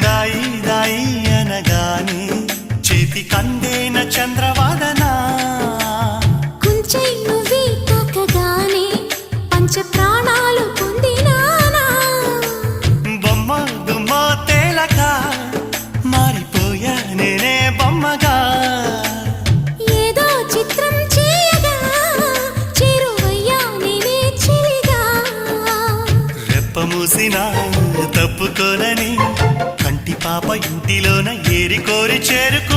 దాయి దాయి అనగానే చేతి కందేన చంద్రవాదనా కుంచె నువ్వే తాకగానే పంచ ప్రాణాలు పొందినానా బొమ్మ దుమ్మ తేలక మారిపోయా నేనే బొమ్మగా ఏదో చిత్రం చేయగా చేరువయ్యా నేనే చెలిగా రెప్ప మూసినా తప్పుకోనని కంటి పాప ఇంటిలోన ఏరి కోరి చేరుకు